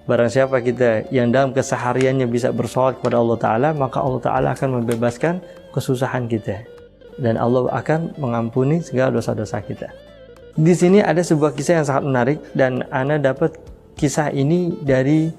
Barang siapa kita yang dalam kesehariannya bisa bersolat kepada Allah Ta'ala, maka Allah Ta'ala akan membebaskan kesusahan kita. Dan Allah akan mengampuni segala dosa-dosa kita. Di sini ada sebuah kisah yang sangat menarik, dan Ana dapat kisah ini dari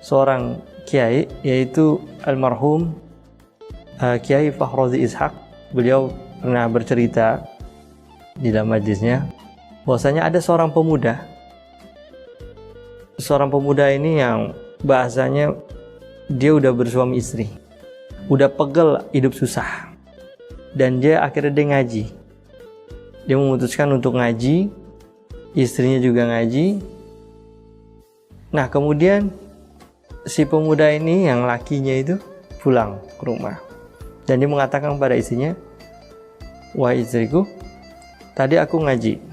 seorang kiai, yaitu almarhum Kiai Fakhrozi Ishaq. Beliau pernah bercerita di dalam majlisnya bahwasanya ada seorang pemuda. Seorang pemuda ini yang bahasanya dia udah bersuami istri, udah pegel hidup susah, dan dia akhirnya dia ngaji. Dia memutuskan untuk ngaji, istrinya juga ngaji. Nah kemudian si pemuda ini yang lakinya itu pulang ke rumah, dan dia mengatakan pada istrinya, "Wahai istriku, tadi aku ngaji.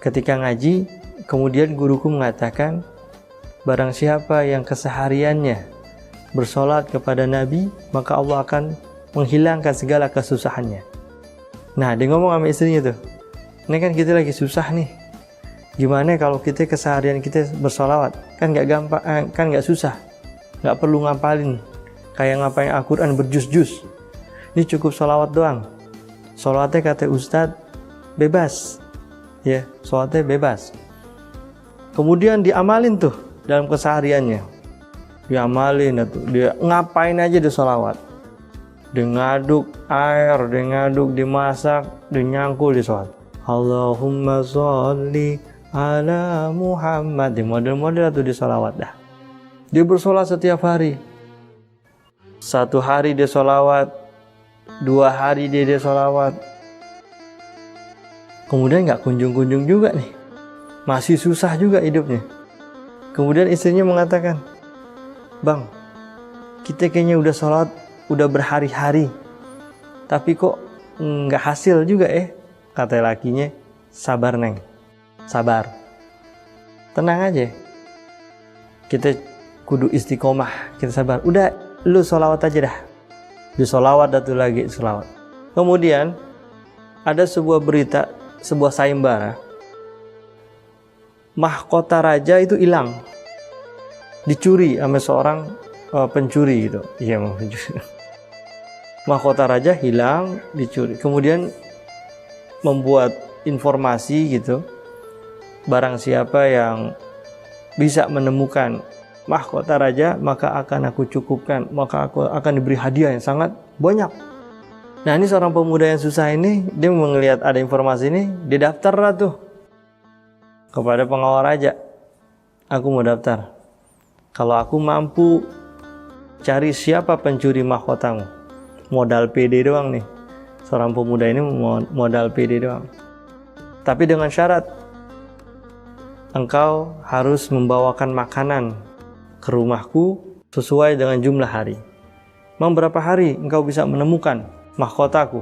Ketika ngaji, kemudian guruku mengatakan, barang siapa yang kesehariannya bersolat kepada Nabi, maka Allah akan menghilangkan segala kesusahannya." Nah, dia ngomong sama istrinya tuh, "Ini kan kita lagi susah nih. Gimana kalau kita keseharian kita bersolawat? Kan nggak gampang, kan nggak susah. Nggak perlu ngapalin, kayak ngapain Al-Quran berjus-jus. Ini cukup solawat doang. Solawatnya kata Ustadz, bebas. Ya, solawatnya bebas." Kemudian diamalin tuh dalam kesehariannya. Diamalin tuh, dia ngapain aja di sholawat. Dia ngaduk air, dia ngaduk, dimasak, dia nyangkul di sholat. Allahumma sholli ala Muhammad. Di model-model tuh di sholawat dah. Dia bersolat setiap hari. 1 hari dia sholawat, 2 hari dia sholawat. Kemudian nggak kunjung-kunjung juga nih. Masih susah juga hidupnya. Kemudian istrinya mengatakan, "Bang, kita kayaknya udah sholat, udah berhari-hari, tapi kok nggak hasil juga Kata lakinya, "Sabar Neng, sabar. Tenang aja. Kita kudu istiqomah, kita sabar. Udah, lu sholawat aja dah." Di sholawat datu lagi sholawat. Kemudian ada sebuah berita, sebuah sayembara. Mahkota raja itu hilang, dicuri sama seorang pencuri gitu. Iya, pencuri. Mahkota raja hilang, dicuri. Kemudian membuat informasi gitu, barang siapa yang bisa menemukan mahkota raja, maka akan aku cukupkan, maka aku akan diberi hadiah yang sangat banyak. Nah ini seorang pemuda yang susah ini, dia melihat ada informasi ini, dia daftar lah tuh kepada pengawal raja. "Aku mau daftar. Kalau aku mampu cari siapa pencuri mahkotamu." Modal PD doang nih. Seorang pemuda ini modal PD doang. Tapi dengan syarat, engkau harus membawakan makanan ke rumahku sesuai dengan jumlah hari. "Mang, berapa hari engkau bisa menemukan mahkotaku?"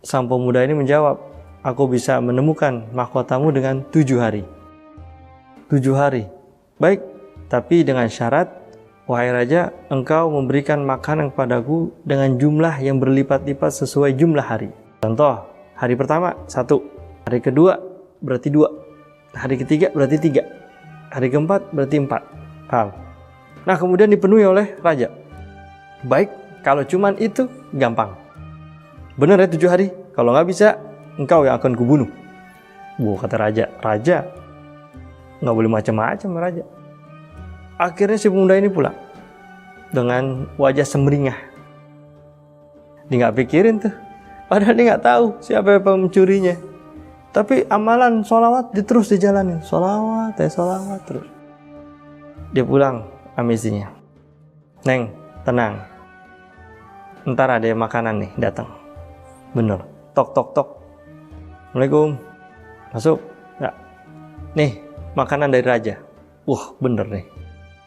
Sang pemuda ini menjawab, "Aku bisa menemukan mahkotamu dengan 7 hari. 7 hari. Baik, tapi dengan syarat, wahai raja, engkau memberikan makanan kepadaku dengan jumlah yang berlipat-lipat sesuai jumlah hari. Contoh, hari pertama 1, hari kedua berarti 2, hari ketiga berarti 3, hari keempat berarti 4. Paham? Nah, kemudian dipenuhi oleh raja. Baik, kalau cuman itu gampang. Benar ya 7 hari? Kalau nggak bisa, engkau yang akan kubunuh. Kata raja. Raja nggak boleh macam-macam raja. Akhirnya si pemuda ini pulang dengan wajah semringah. Dia nggak pikirin tuh, padahal dia nggak tahu siapa pencurinya. Tapi amalan sholawat terus dijalanin, sholawat terus. Dia pulang sama istrinya. "Neng, tenang. Ntar ada makanan nih datang." Bener, tok tok tok. "Assalamualaikum." "Masuk." "Nggak." "Nih, makanan dari raja." Wah, bener nih.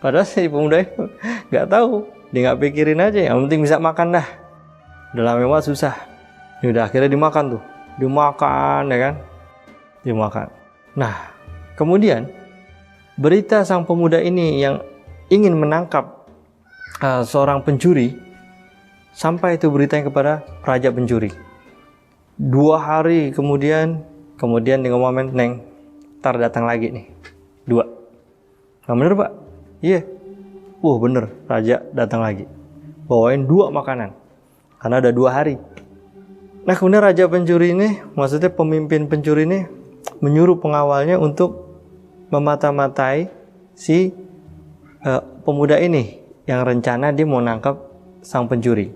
Padahal si pemuda itu nggak tahu, dia nggak pikirin aja, yang penting bisa makan dah. Udah lama banget susah. Ya udah akhirnya dimakan tuh, dimakan ya kan, dimakan. Nah, kemudian berita sang pemuda ini yang ingin menangkap seorang pencuri, sampai itu beritanya kepada raja pencuri. 2 hari kemudian dia ngomong, "Neng, ntar datang lagi nih 2. Nggak bener Pak? Iya. Bener, raja datang lagi. Bawain 2 makanan. Karena ada 2 hari. Nah kemudian raja pencuri ini, maksudnya pemimpin pencuri ini, menyuruh pengawalnya untuk memata-matai si pemuda ini yang rencana dia mau nangkap sang pencuri.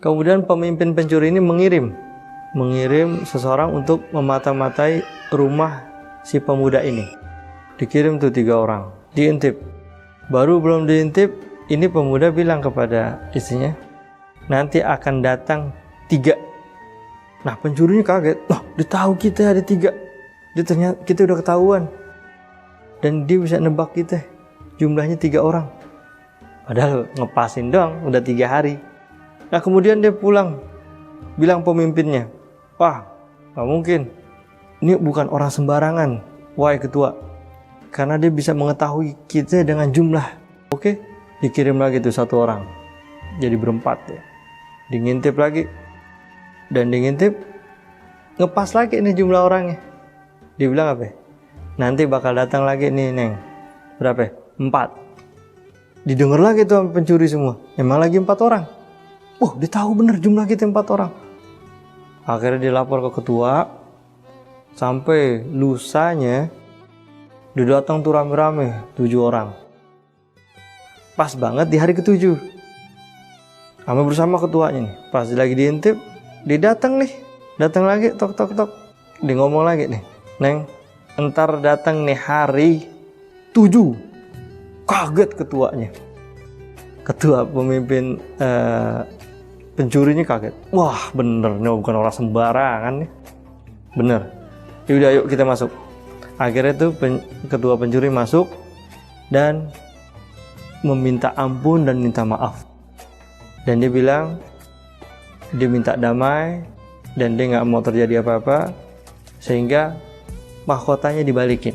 Kemudian pemimpin pencuri ini mengirim seseorang untuk memata-matai rumah si pemuda ini. Dikirim tuh 3 orang, diintip. Baru belum diintip, ini pemuda bilang kepada istrinya, nanti akan datang 3. Nah pencurinya kaget, dia tahu kita ada 3. Dia ternyata kita udah ketahuan. Dan dia bisa nebak kita, jumlahnya 3 orang. Padahal ngepasin doang, udah 3 hari. Nah kemudian dia pulang, bilang pemimpinnya, wah gak mungkin, ini bukan orang sembarangan, wahai ketua. Karena dia bisa mengetahui kita dengan jumlah. Oke, dikirim lagi tuh 1 orang. Jadi berempat ya. Ngintip lagi. Dan ngintip, ngepas lagi nih jumlah orangnya. Dia bilang apa? Nanti bakal datang lagi nih Neng. Berapa? 4. Didengar lagi tuh pencuri semua. Emang lagi 4 orang. Dia tahu bener jumlah kita 4 orang. Akhirnya dia lapor ke ketua. Sampai lusanya dia datang tuh rame-rame 7 orang. Pas banget di hari ke-7. Kami bersama ketuanya nih. Pas lagi diintip, dia datang nih. Datang lagi, tok. Dia ngomong lagi nih, Neng, entar datang nih hari 7. Kaget ketuanya. Ketua pemimpin pencurinya kaget. Wah bener, ini bukan orang sembarangan nih. Bener. Yaudah yuk kita masuk. Akhirnya tuh ketua pencuri masuk dan meminta ampun dan minta maaf. Dan dia bilang dia minta damai dan dia nggak mau terjadi apa-apa, sehingga mahkotanya dibalikin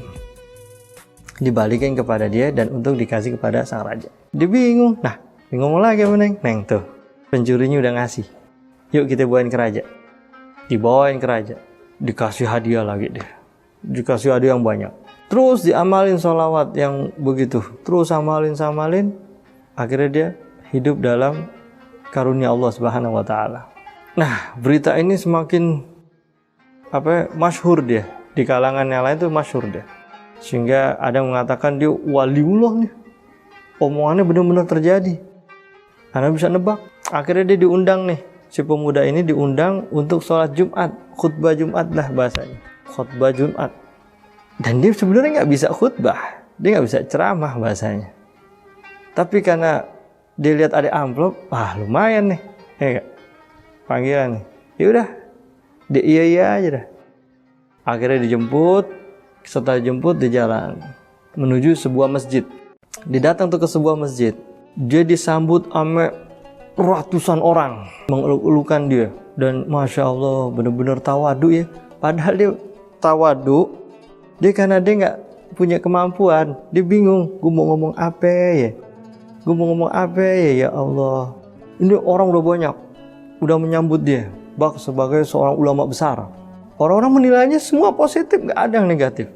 kepada dia dan untuk dikasih kepada sang raja. Dia bingung. Nah, dia ngomong lagi sama Neng tuh, pencurinya udah ngasih. Yuk kita bawain ke raja. Dibawain ke raja. Dikasih hadiah lagi deh. Dikasih hadiah yang banyak. Terus diamalin sholawat yang begitu. Terus amalin. Akhirnya dia hidup dalam karunia Allah Subhanahu wa taala. Nah, berita ini semakin masyhur dia. Di kalangan yang lain tuh masyhur dia. Sehingga ada yang mengatakan dia waliullah nih. Omongannya benar-benar terjadi. Karena bisa nebak. Akhirnya dia diundang nih. Si pemuda ini diundang untuk sholat Jumat. Khutbah Jumat lah bahasanya. Khutbah Jumat. Dan dia sebenarnya nggak bisa khutbah. Dia nggak bisa ceramah bahasanya. Tapi karena dia lihat ada amplop, lumayan nih. Ya gak? Panggilan nih. Yaudah. Dia iya aja dah. Akhirnya dijemput. Setelah dijemput dia jalan menuju sebuah masjid. Dia datang tuh ke sebuah masjid. Dia disambut sama ratusan orang mengeluk-elukan dia. Dan Masya Allah benar-benar tawadu ya. Padahal dia tawadu. Dia karena dia nggak punya kemampuan. Dia bingung. Gue mau ngomong apa ya? Ya Allah. Ini orang udah banyak. Udah menyambut dia. Sebagai seorang ulama besar. Orang-orang menilainya semua positif. Nggak ada yang negatif.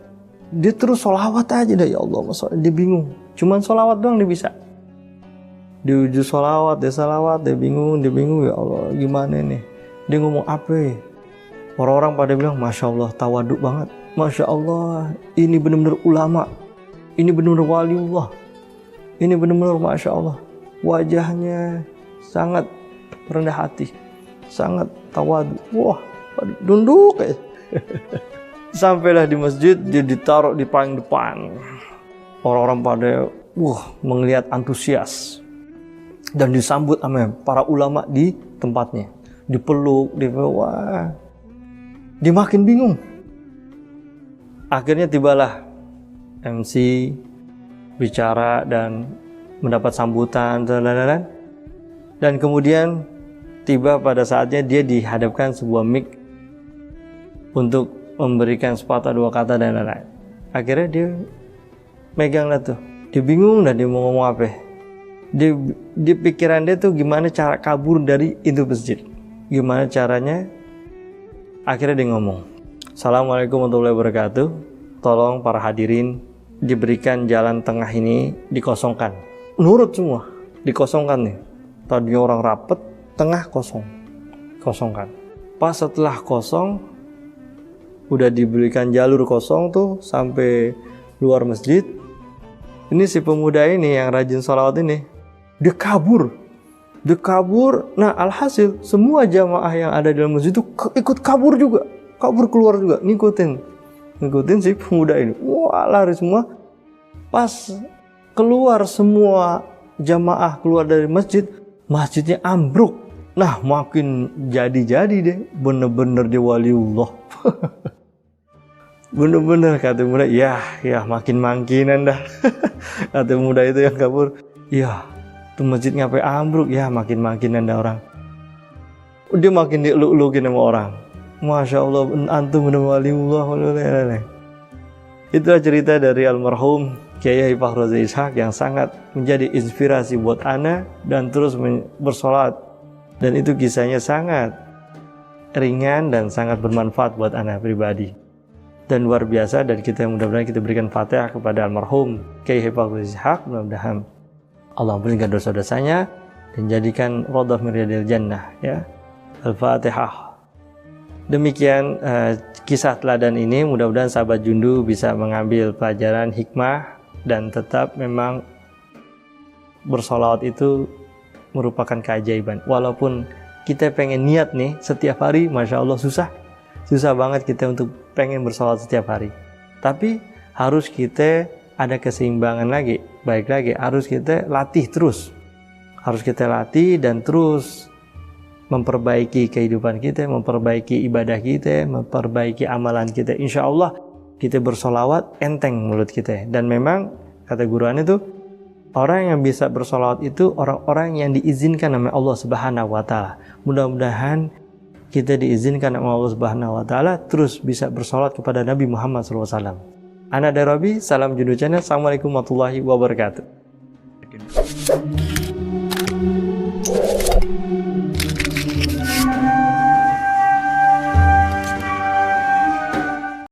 Dia terus sholawat aja dah. Ya Allah. Dia bingung. Cuman sholawat doang dia bisa. Dia uji sholawat, dia salawat, dia bingung, ya Allah, gimana nih? Dia ngomong apa ya? Orang-orang pada bilang, Masya Allah, tawaduk banget. Masya Allah, ini benar-benar ulama. Ini benar-benar waliullah. Ini benar-benar Masya Allah. Wajahnya sangat rendah hati. Sangat tawaduk. Wah, dunduk ya. Sampailah di masjid, dia ditaruh di paling depan. Orang-orang pada, melihat antusias. Dan disambut sama para ulama di tempatnya. Dipeluk, dia makin bingung. Akhirnya tibalah MC bicara dan mendapat sambutan. Dan kemudian tiba pada saatnya dia dihadapkan sebuah mic untuk memberikan sepatah dua kata dan lain-lain. Akhirnya dia megang lah tuh. Dia bingung dan dia mau ngomong apa. Di pikiran dia tuh gimana cara kabur dari itu masjid. Gimana caranya. Akhirnya dia ngomong, Assalamualaikum warahmatullahi wabarakatuh. Tolong para hadirin diberikan jalan tengah ini dikosongkan. Nurut semua, dikosongkan nih. Tadi orang rapet, tengah kosong. Kosongkan. Pas setelah kosong, udah diberikan jalur kosong tuh sampai luar masjid. Ini si pemuda ini yang rajin sholawat ini, dia kabur. Nah, alhasil semua jamaah yang ada di dalam masjid itu ikut kabur juga. Kabur keluar juga, ngikutin si pemuda ini. Wah, lari semua. Pas keluar semua jamaah keluar dari masjid, masjidnya ambruk. Nah, makin jadi-jadi deh, bener-bener dia waliullah. Bener-bener kata muda, ya makin-makinan dah. Kata muda itu yang kabur, ya tuh masjid ngapain ambruk, ya makin-makinan dah orang. Dia makin dieluk-elukin sama orang. Masya Allah, antum bener waliullah. Itulah cerita dari almarhum Kiai Fakhru Razi Ishaq yang sangat menjadi inspirasi buat ana dan terus bersolat. Dan itu kisahnya sangat ringan dan sangat bermanfaat buat ana pribadi. Dan luar biasa, dan kita mudah-mudahan kita berikan Fatihah kepada almarhum Kiai Fakhru Razi Ishaq. Mudah-mudahan Allah ampunikan dosa-dosanya dan jadikan Raudhah min Riyadil Jannah, ya. Al-Fatihah. Demikian kisah teladan ini, mudah-mudahan sahabat Jundu bisa mengambil pelajaran hikmah dan tetap memang bersolawat itu merupakan keajaiban. Walaupun kita pengen niat nih setiap hari, Masya Allah susah banget kita untuk pengen bersolawat setiap hari. Tapi harus kita ada keseimbangan lagi, baik lagi, harus kita latih terus. Harus kita latih dan terus memperbaiki kehidupan kita, memperbaiki ibadah kita, memperbaiki amalan kita. Insya Allah kita bersolawat enteng mulut kita. Dan memang kata guruan itu, orang yang bisa bersolawat itu orang-orang yang diizinkan oleh Allah Subhanahu wa Ta'ala. Mudah-mudahan kita diizinkan oleh Allah Subhanahu wa Ta'ala terus bisa bersolawat kepada Nabi Muhammad SAW. Ana Darabi, salam Jundu Channel. Assalamualaikum warahmatullahi wabarakatuh.